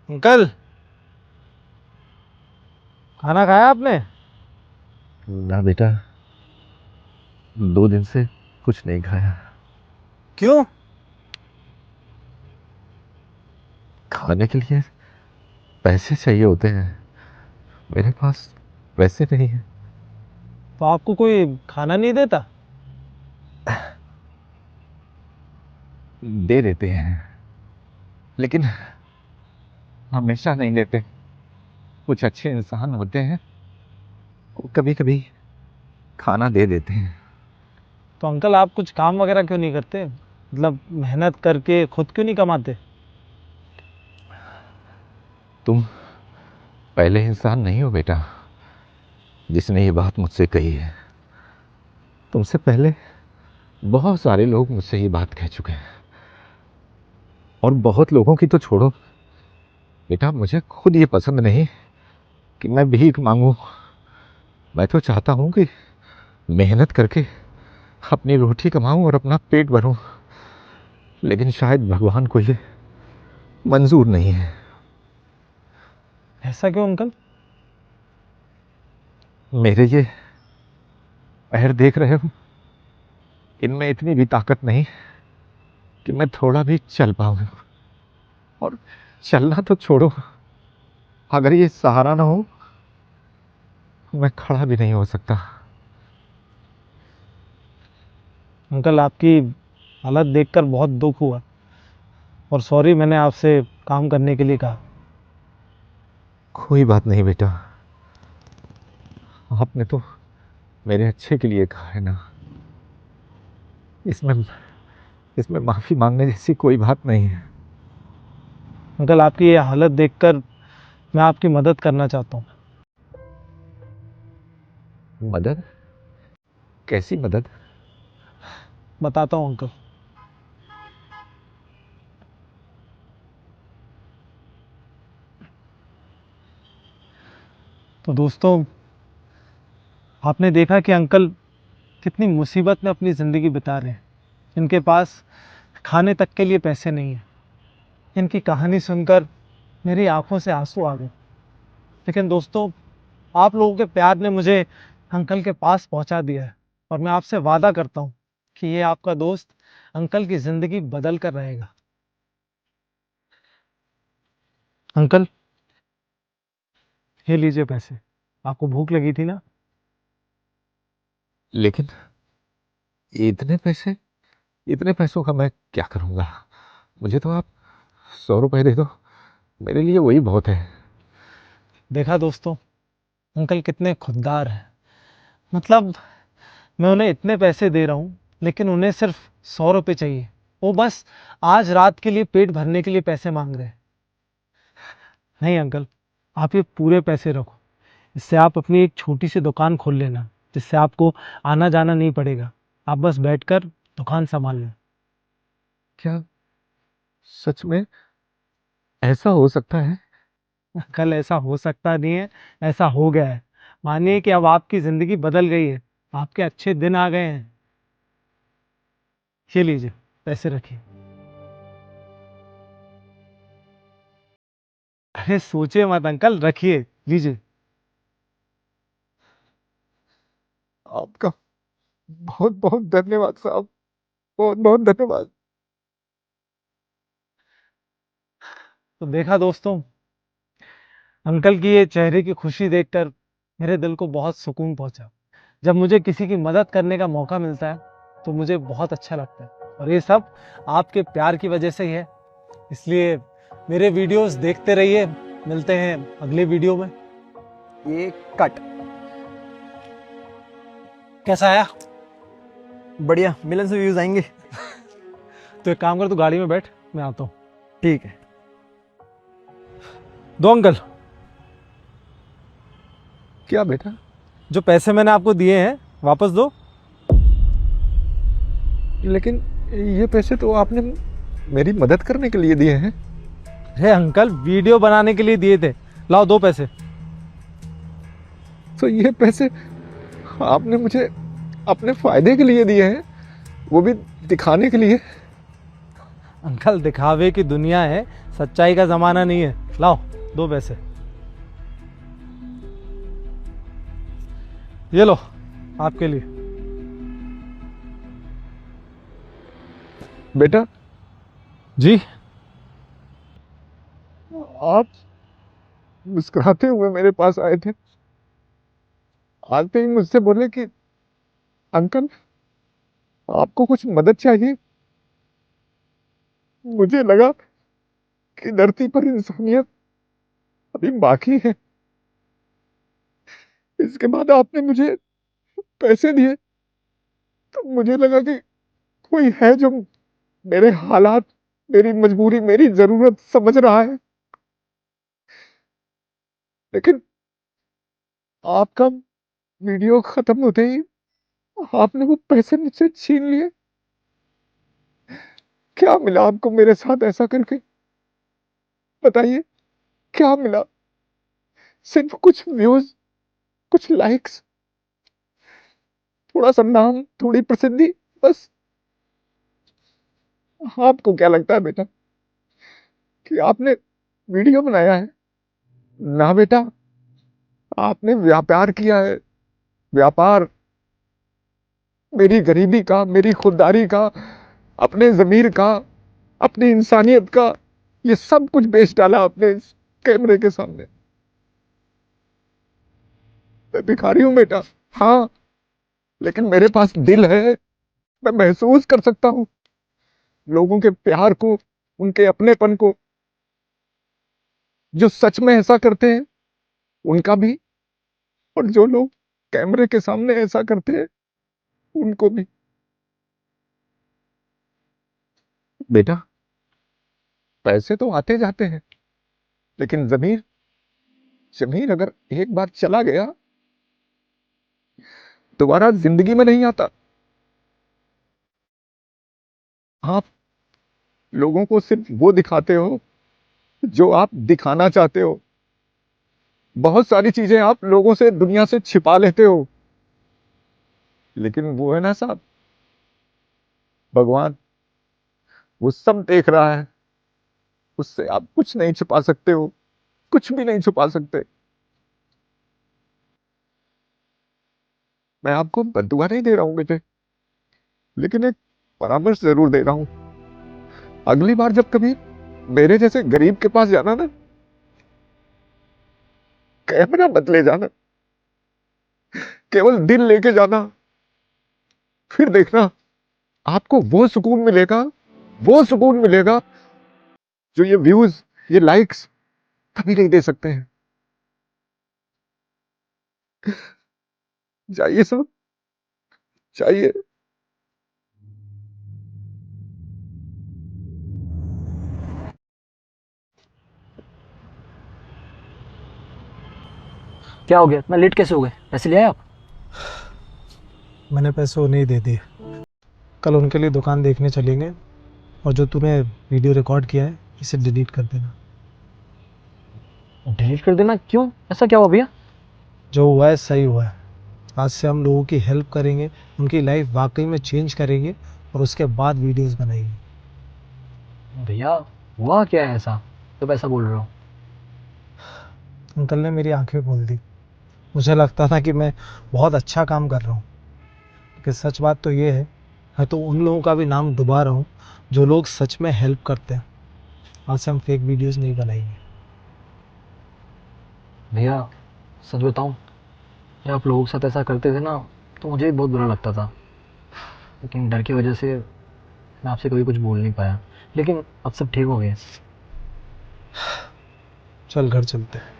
Uncle, खाना खाया आपने? ना बेटा, 2 दिन से कुछ नहीं खाया। क्यों? खाने के लिए पैसे चाहिए होते हैं, मेरे पास पैसे नहीं है। तो आपको कोई खाना नहीं देता? दे देते हैं लेकिन हमेशा नहीं देते। कुछ अच्छे इंसान होते हैं, वो कभी कभी खाना दे देते हैं। तो अंकल, आप कुछ काम वगैरह क्यों नहीं करते? मतलब मेहनत करके खुद क्यों नहीं कमाते? तुम पहले इंसान नहीं हो बेटा जिसने ये बात मुझसे कही है। तुमसे पहले बहुत सारे लोग मुझसे ये बात कह चुके हैं, और बहुत लोगों की तो छोड़ो बेटा, मुझे खुद ये पसंद नहीं कि मैं भीख मांगू। मैं तो चाहता हूं कि मेहनत करके अपनी रोटी कमाऊं और अपना पेट भरूं, लेकिन शायद भगवान को ये मंजूर नहीं है। ऐसा क्यों अंकल? मेरे ये पैर देख रहे हो, इनमें इतनी भी ताकत नहीं कि मैं थोड़ा भी चल पाऊं। और चलना तो छोड़ो, अगर ये सहारा ना हो मैं खड़ा भी नहीं हो सकता। अंकल, आपकी हालत देखकर बहुत दुख हुआ, और सॉरी मैंने आपसे काम करने के लिए कहा। कोई बात नहीं बेटा, आपने तो मेरे अच्छे के लिए कहा है ना। इसमें इसमें माफी मांगने जैसी कोई बात नहीं है। अंकल, आपकी ये हालत देखकर मैं आपकी मदद करना चाहता हूँ। मदद? कैसी मदद? बताता हूँ अंकल। तो दोस्तों, आपने देखा कि अंकल कितनी मुसीबत में अपनी ज़िंदगी बिता रहे हैं। इनके पास खाने तक के लिए पैसे नहीं हैं। इनकी कहानी सुनकर मेरी आंखों से आंसू आ गए। लेकिन दोस्तों, आप लोगों के प्यार ने मुझे अंकल के पास पहुंचा दिया है, और मैं आपसे वादा करता हूं कि ये आपका दोस्त अंकल की ज़िंदगी बदल कर रहेगा। अंकल, ये लीजिए पैसे। आपको भूख लगी थी ना? लेकिन इतने पैसे, इतने पैसों का मैं क्या करूंगा? मुझे तो आप 100 रुपए दे दो, मेरे लिए वही बहुत है। देखा दोस्तों, अंकल कितने खुददार हैं। मतलब मैं उन्हें इतने पैसे दे रहा हूँ, लेकिन उन्हें सिर्फ 100 रुपये चाहिए। वो बस आज रात के लिए पेट भरने के लिए पैसे मांग रहे हैं। नहीं अंकल, आप ये पूरे पैसे रखो। इससे आप अपनी एक छोटी सी दुकान खोल लेना, जिससे आपको आना जाना नहीं पड़ेगा। आप बस बैठकर दुकान संभाल लेना। क्या सच में ऐसा हो सकता है? कल ऐसा हो सकता नहीं है, ऐसा हो गया है। मानिए कि अब आपकी ज़िंदगी बदल गई है। आपके अच्छे दिन आ गए हैं। ये लीजिए, पैसे रखिए। अरे सोचिए मत अंकल, रखिए, लीजिए। आपका बहुत बहुत धन्यवाद साहब, बहुत बहुत धन्यवाद। तो देखा दोस्तों, अंकल की ये चेहरे की खुशी देखकर मेरे दिल को बहुत सुकून पहुंचा। जब मुझे किसी की मदद करने का मौका मिलता है तो मुझे बहुत अच्छा लगता है, और ये सब आपके प्यार की वजह से ही है। इसलिए मेरे वीडियोस देखते रहिए। मिलते हैं अगले वीडियो में। ये कट। कैसा आया? बढ़िया, मिलियन से व्यूज आएंगे। तो एक काम कर, तू गाड़ी में बैठ, मैं आता हूँ। ठीक है। दो अंकल। क्या बेटा? जो पैसे मैंने आपको दिए हैं वापस दो। लेकिन ये पैसे तो आपने मेरी मदद करने के लिए दिए हैं। अरे अंकल, वीडियो बनाने के लिए दिए थे। लाओ, दो पैसे। तो ये पैसे आपने मुझे अपने फायदे के लिए दिए हैं, वो भी दिखाने के लिए। अंकल, दिखावे की दुनिया है, सच्चाई का जमाना नहीं है। लाओ 2 पैसे। ये लो आपके लिए। बेटा, जी। आप मुस्कुराते हुए मेरे पास आए थे। आते ही मुझसे बोले कि अंकल, आपको कुछ मदद चाहिए। मुझे लगा कि धरती पर इंसानियत अभी बाकी है। इसके बाद आपने मुझे पैसे दिए तो मुझे लगा कि कोई है जो मेरे हालात, मेरी मजबूरी, मेरी जरूरत समझ रहा है। लेकिन आपका वीडियो खत्म होते ही आपने वो पैसे मुझसे छीन लिए। क्या मिला आपको मेरे साथ ऐसा करके? बताइए, क्या मिला? सिर्फ कुछ व्यूज, कुछ लाइक्स, थोड़ा सा नाम, थोड़ी प्रसिद्धि, बस। आपको क्या लगता है बेटा कि आपने वीडियो बनाया है? ना बेटा, आपने व्यापार किया है। व्यापार मेरी गरीबी का, मेरी खुददारी का, अपने जमीर का, अपनी इंसानियत का, ये सब कुछ बेच डाला आपने इस कैमरे के सामने। मैं भिखारी हूं बेटा, हाँ, लेकिन मेरे पास दिल है। मैं महसूस कर सकता हूं लोगों के प्यार को, उनके अपनेपन को। जो सच में ऐसा करते हैं उनका भी, और जो लोग कैमरे के सामने ऐसा करते हैं उनको भी। बेटा, पैसे तो आते जाते हैं, लेकिन जमीर, जमीर अगर एक बार चला गया दोबारा जिंदगी में नहीं आता। आप लोगों को सिर्फ वो दिखाते हो जो आप दिखाना चाहते हो। बहुत सारी चीजें आप लोगों से, दुनिया से छिपा लेते हो। लेकिन वो है ना साहब, भगवान, वो सब देख रहा है। उससे आप कुछ नहीं छुपा सकते हो, कुछ भी नहीं छुपा सकते। मैं आपको बद्दुआ नहीं दे रहा हूं बेटे, लेकिन एक परामर्श जरूर दे रहा हूं। अगली बार जब कभी मेरे जैसे गरीब के पास जाना ना, कैमरा मत ले जाना, केवल दिल लेके जाना। फिर देखना, आपको वो सुकून मिलेगा, वो सुकून मिलेगा जो ये व्यूज, ये लाइक्स कभी नहीं दे सकते हैं। चाहिए सब, चाहिए। क्या हो गया, इतना लेट कैसे हो गए? पैसे ले आए आप? मैंने पैसे उन्हें ही दे दिए। कल उनके लिए दुकान देखने चलेंगे, और जो तूने वीडियो रिकॉर्ड किया है इसे डिलीट कर देना। डिलीट कर देना? क्यों, ऐसा क्या हुआ भैया? जो हुआ है सही हुआ है। आज से हम लोगों की हेल्प करेंगे, उनकी लाइफ वाकई में चेंज करेंगे, और उसके बाद वीडियोस बनाएंगे। भैया हुआ क्या है ऐसा तो ऐसा बोल रहे हो? अंकल ने मेरी आंखें खोल दी। मुझे लगता था कि मैं बहुत अच्छा काम कर रहा हूँ, लेकिन सच बात तो ये है, मैं तो उन लोगों का भी नाम डुबा रहा हूँ जो लोग सच में हेल्प करते हैं। आज से हम फेक वीडियोस नहीं बनाएंगे। भैया सच बताऊं, जब आप लोगों के साथ ऐसा करते थे ना तो मुझे भी बहुत बुरा लगता था, लेकिन डर की वजह से मैं आपसे कभी कुछ बोल नहीं पाया। लेकिन अब सब ठीक हो गया। चल घर चलते हैं।